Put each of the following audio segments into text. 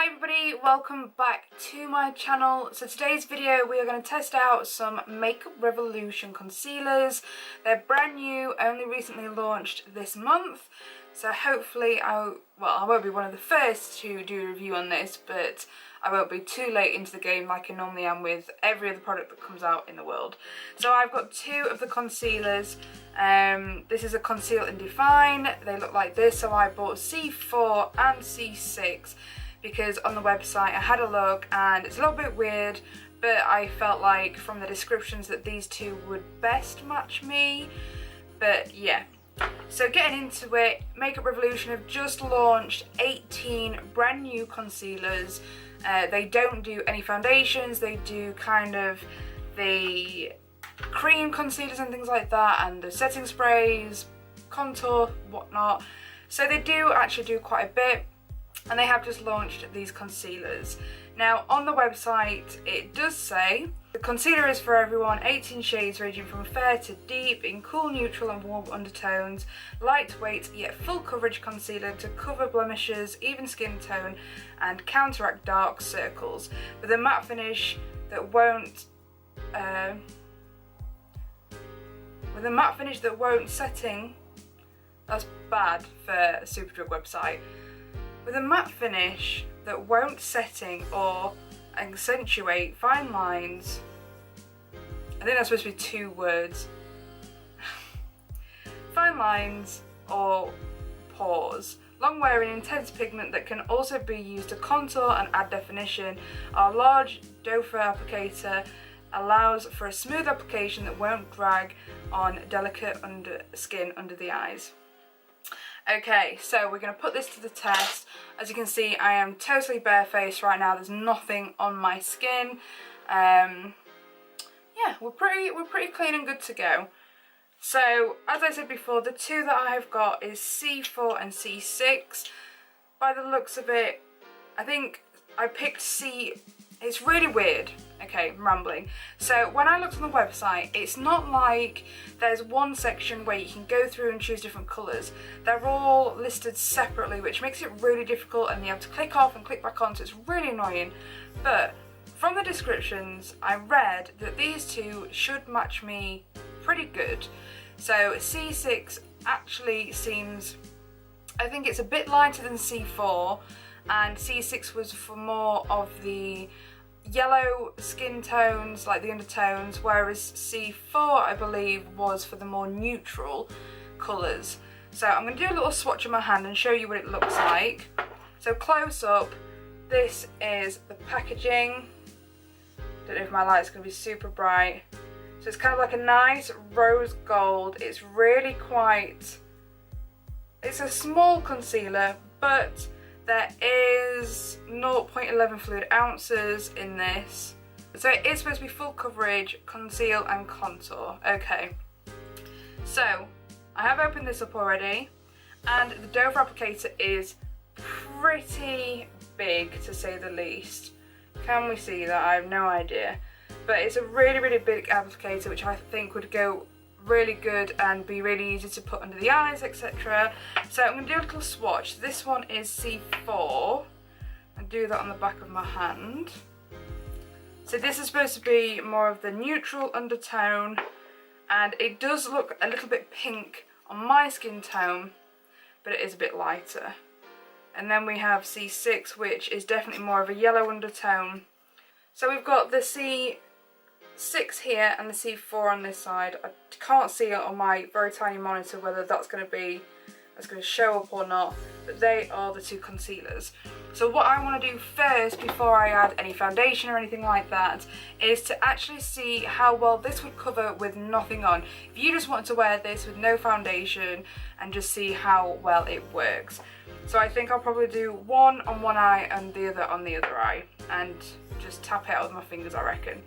Hi everybody, welcome back to my channel. So today's video we are going to test out some Makeup Revolution concealers. They're brand new, only recently launched this month. So hopefully I won't be one of the first to do a review on this, but I won't be too late into the game like I normally am with every other product that comes out in the world. So I've got two of the concealers. This is a Conceal and Define. They look like this. So I bought C4 and C6 because on the website I had a look and it's a little bit weird, but I felt like from the descriptions that these two would best match me. But yeah. So getting into it, Makeup Revolution have just launched 18 brand new concealers. They don't do any foundations, they do kind of the cream concealers and things like that, and the setting sprays, contour, whatnot. So they do actually do quite a bit, and they have just launched these concealers. Now on the website it does say the concealer is for everyone, 18 shades ranging from fair to deep in cool, neutral and warm undertones, lightweight yet full coverage concealer to cover blemishes, even skin tone and counteract dark circles with a matte finish that won't setting. That's bad for a Superdrug website. With a matte finish that won't setting or accentuate fine lines. I think that's supposed to be two words. Fine lines or pores. Long wearing intense pigment that can also be used to contour and add definition. Our large doe foot applicator allows for a smooth application that won't drag on delicate skin under the eyes. Okay, so we're going to put this to the test. As you can see, I am totally barefaced right now. There's nothing on my skin. Yeah, we're pretty clean and good to go. So, as I said before, the two that I have got is C4 and C6. By the looks of it, I think I picked C. It's really weird. Okay, I'm rambling. So when I looked on the website, it's not like there's one section where you can go through and choose different colours. They're all listed separately, which makes it really difficult, and you have to click off and click back on, so it's really annoying. But from the descriptions, I read that these two should match me pretty good. So C6 actually seems, I think it's a bit lighter than C4, and C6 was for more of the yellow skin tones, like the undertones, whereas C4 I believe was for the more neutral colours. So I'm going to do a little swatch in my hand and show you what it looks like. So close up, this is the packaging. Don't know if my light's going to be super bright. So it's kind of like a nice rose gold. It's really quite, it's a small concealer, but there is 0.11 fluid ounces in this. So it is supposed to be full coverage, conceal and contour. Okay, so I have opened this up already, and the doe foot applicator is pretty big to say the least. Can we see that? I have no idea. But it's a really big applicator, which I think would go really good and be really easy to put under the eyes, etc. So I'm going to do a little swatch. This one is C4. I'll do that on the back of my hand. So this is supposed to be more of the neutral undertone, and it does look a little bit pink on my skin tone, but it is a bit lighter. And then we have C6, which is definitely more of a yellow undertone. So we've got the C6 here and the C4 on this side. I can't see it on my very tiny monitor whether that's going to show up or not, but they are the two concealers. So what I want to do first, before I add any foundation or anything like that, is to actually see how well this would cover with nothing on. If you just want to wear this with no foundation and just see how well it works. So I think I'll probably do one on one eye and the other on the other eye, and just tap it out with my fingers, I reckon.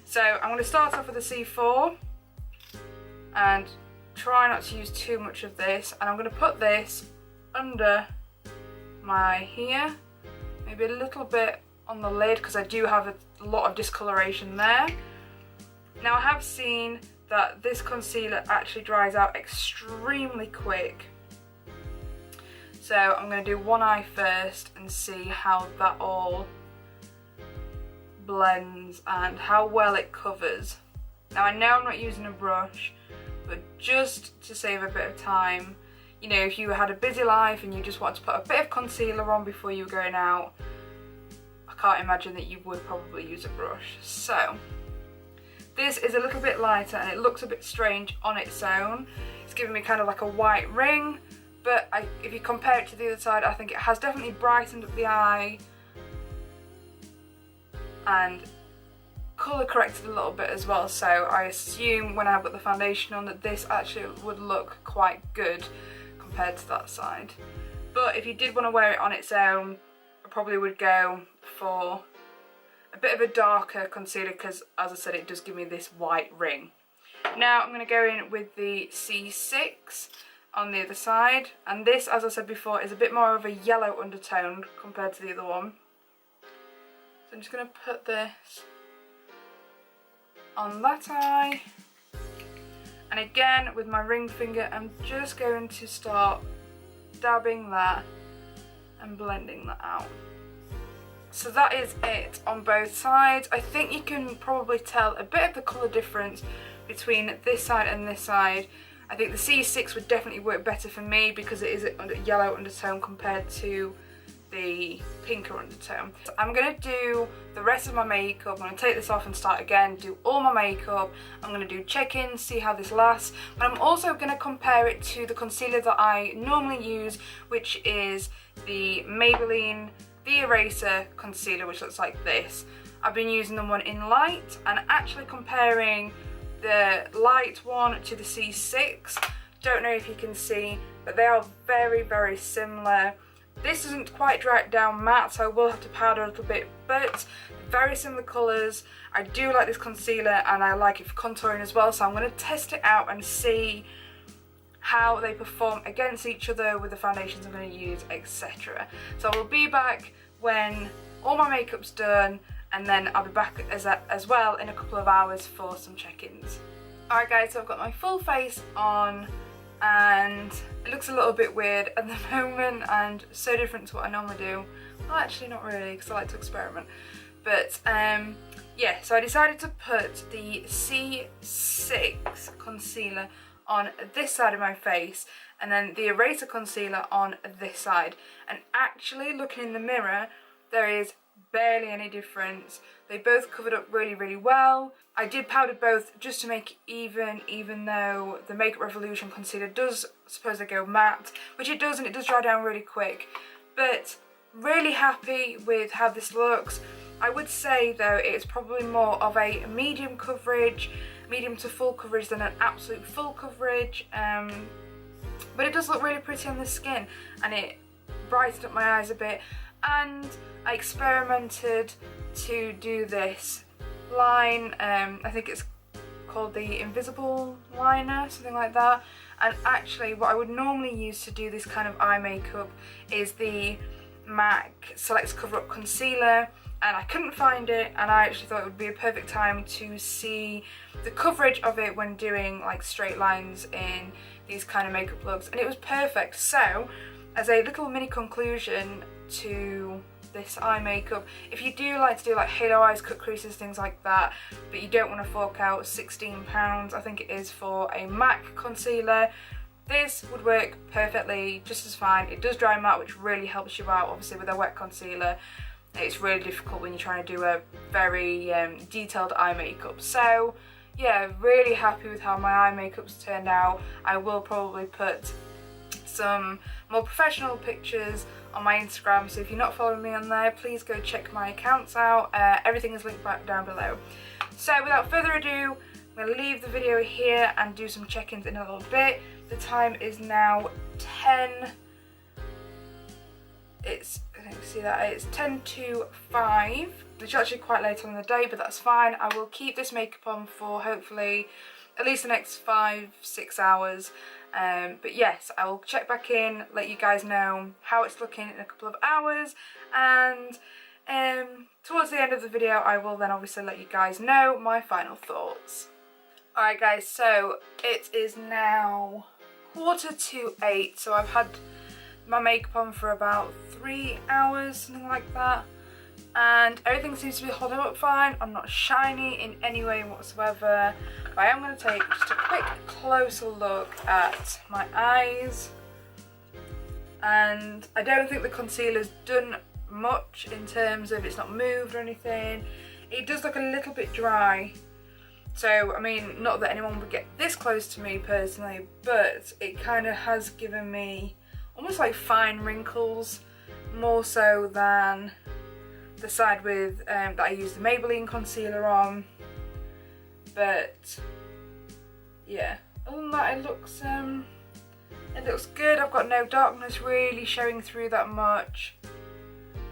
So I'm going to start off with the C4 and try not to use too much of this, and I'm going to put this under my eye here, maybe a little bit on the lid because I do have a lot of discoloration there. Now I have seen that this concealer actually dries out extremely quick, So I'm going to do one eye first and see how that all blends and how well it covers. Now I know I'm not using a brush, but just to save a bit of time, you know, if you had a busy life and you just wanted to put a bit of concealer on before you were going out, I can't imagine that you would probably use a brush. So this is a little bit lighter and it looks a bit strange on its own. It's giving me kind of like a white ring, but if you compare it to the other side, I think it has definitely brightened up the eye and colour corrected a little bit as well. So I assume when I put the foundation on that this actually would look quite good compared to that side. But if you did want to wear it on its own, I probably would go for a bit of a darker concealer because, as I said, it does give me this white ring. Now I'm going to go in with the C6 on the other side, and this, as I said before, is a bit more of a yellow undertone compared to the other one. So I'm just going to put this on that eye, and again with my ring finger I'm just going to start dabbing that and blending that out. So that is it on both sides. I think you can probably tell a bit of the colour difference between this side and this side. I think the C6 would definitely work better for me because it is a yellow undertone compared to the pinker undertone. So I'm going to do the rest of my makeup. I'm going to take this off and start again, do all my makeup. I'm going to do check-ins, see how this lasts, but I'm also going to compare it to the concealer that I normally use, which is the Maybelline The Eraser concealer, which looks like this. I've been using the one in light and actually comparing the light one to the C6. Don't know if you can see, but they are very, very similar. This isn't quite dry it down matte, so I will have to powder a little bit, but very similar colours. I do like this concealer and I like it for contouring as well, so I'm going to test it out and see how they perform against each other with the foundations I'm going to use, etc. So I will be back when all my makeup's done, and then I'll be back as well in a couple of hours for some check-ins. Alright guys, so I've got my full face on and it looks a little bit weird at the moment and so different to what I normally do. Well, actually not really, because I like to experiment. But yeah, so I decided to put the C6 concealer on this side of my face and then the Eraser concealer on this side, and actually looking in the mirror there is barely any difference. They both covered up really, really well. I did powder both just to make it even though the Makeup Revolution concealer does supposedly go matte, which it does, and it does dry down really quick. But really happy with how this looks. I would say though it's probably more of a medium coverage, medium to full coverage than an absolute full coverage, but it does look really pretty on the skin and it brightened up my eyes a bit. And I experimented to do this line, I think it's called the Invisible Liner, something like that. And actually what I would normally use to do this kind of eye makeup is the MAC Select Cover Up Concealer, and I couldn't find it, and I actually thought it would be a perfect time to see the coverage of it when doing like straight lines in these kind of makeup looks, and it was perfect. So as a little mini conclusion to this eye makeup, if you do like to do like halo eyes, cut creases, things like that, but you don't want to fork out £16, I think it is, for a MAC concealer, this would work perfectly, just as fine. It does dry matte, which really helps you out. Obviously with a wet concealer it's really difficult when you're trying to do a very detailed eye makeup. So yeah, really happy with how my eye makeup's turned out. I will probably put some more professional pictures on my Instagram, so if you're not following me on there, please go check my accounts out. Everything is linked back down below. So without further ado, I'm going to leave the video here and do some check-ins in a little bit. The time is now 10. It's 10 to 5, which is actually quite late on in the day, but that's fine. I will keep this makeup on for hopefully at least the next 5-6 hours. But yes, I will check back in, let you guys know how it's looking in a couple of hours, and towards the end of the video I will then obviously let you guys know my final thoughts. Alright guys, so it is now 7:45, so I've had my makeup on for about 3 hours, something like that, and everything seems to be holding up fine. I'm not shiny in any way whatsoever, but I am going to take just a quick closer look at my eyes, and I don't think the concealer's done much in terms of it's not moved or anything. It does look a little bit dry, so I mean, not that anyone would get this close to me personally, but it kind of has given me almost like fine wrinkles, more so than the side with that I used the Maybelline concealer on. But yeah, other than that, it looks good. I've got no darkness really showing through that much,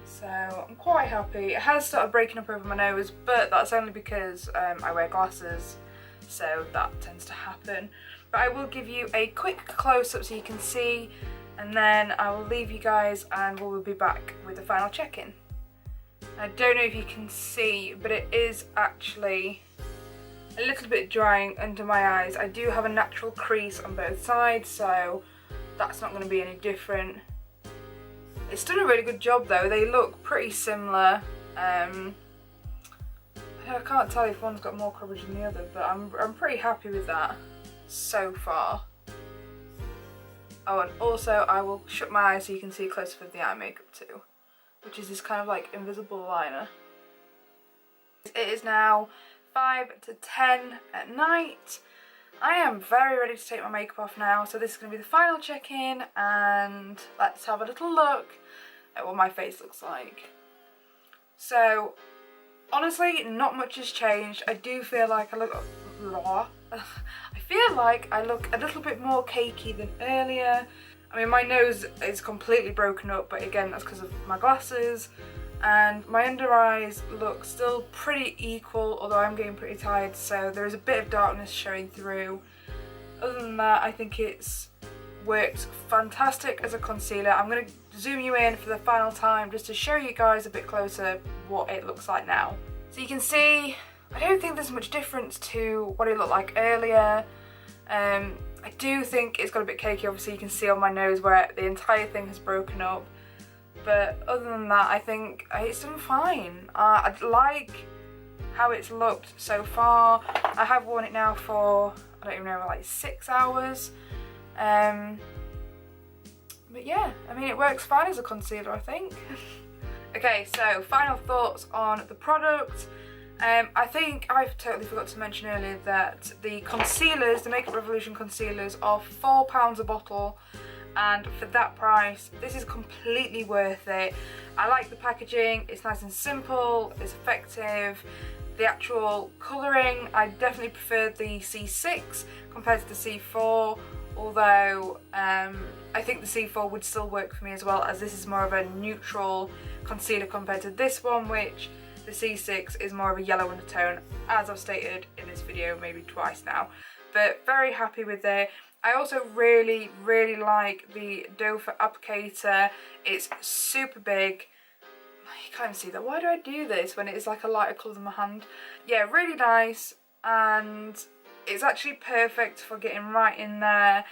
so I'm quite happy. It has started breaking up over my nose, but that's only because I wear glasses, so that tends to happen. But I will give you a quick close-up so you can see, and then I will leave you guys and we'll be back with the final check-in. I don't know if you can see, but it is actually a little bit drying under my eyes. I do have a natural crease on both sides, so that's not going to be any different. It's done a really good job though. They look pretty similar. I can't tell if one's got more coverage than the other, but I'm pretty happy with that so far. Oh, and also I will shut my eyes so you can see a close-up of the eye makeup too, which is this kind of like invisible liner. It is now 5 to 10 at night. I am very ready to take my makeup off now, so this is going to be the final check-in, and let's have a little look at what my face looks like. So honestly, not much has changed. I do feel like I look a little bit more cakey than earlier. I mean, my nose is completely broken up, but again, that's because of my glasses. And my under eyes look still pretty equal, although I'm getting pretty tired, so there is a bit of darkness showing through. Other than that, I think it's worked fantastic as a concealer. I'm going to zoom you in for the final time just to show you guys a bit closer what it looks like now. So you can see, I don't think there's much difference to what it looked like earlier. I do think it's got a bit cakey. Obviously you can see on my nose where the entire thing has broken up. But other than that, I think it's done fine. I like how it's looked so far. I have worn it now for, I don't even know, like 6 hours. But yeah, I mean, it works fine as a concealer, I think. Okay, so final thoughts on the product. I think I've totally forgot to mention earlier that the concealers, the Makeup Revolution concealers, are £4 a bottle. And for that price, this is completely worth it. I like the packaging, it's nice and simple, it's effective. The actual colouring, I definitely preferred the C6 compared to the C4, although I think the C4 would still work for me as well, as this is more of a neutral concealer compared to this one, which the C6 is more of a yellow undertone, as I've stated in this video maybe twice now. But very happy with it. I also really like the doe foot applicator. It's super big. You can't even see that. Why do I do this when it is like a lighter colour than my hand? Yeah, really nice, and it's actually perfect for getting right in there.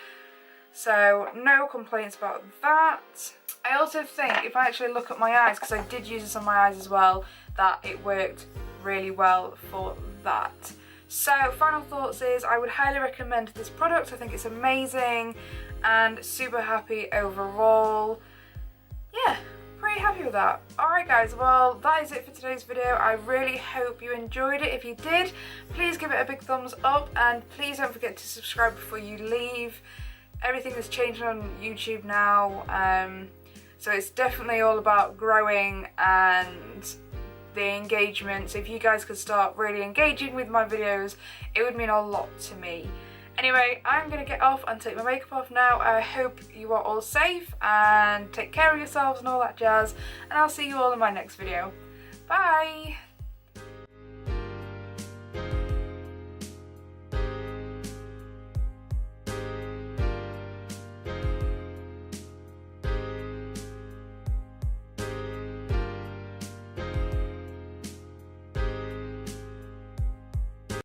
So no complaints about that. I also think if I actually look at my eyes, because I did use this on my eyes as well, that it worked really well for that. So final thoughts is I would highly recommend this product. I think it's amazing and super happy overall. Yeah, pretty happy with that. Alright guys, well that is it for today's video. I really hope you enjoyed it. If you did, please give it a big thumbs up, and please don't forget to subscribe before you leave. Everything is changing on YouTube now, so it's definitely all about growing and the engagement. So if you guys could start really engaging with my videos, it would mean a lot to me. Anyway, I'm gonna get off and take my makeup off now. I hope you are all safe and take care of yourselves and all that jazz, and I'll see you all in my next video. Bye!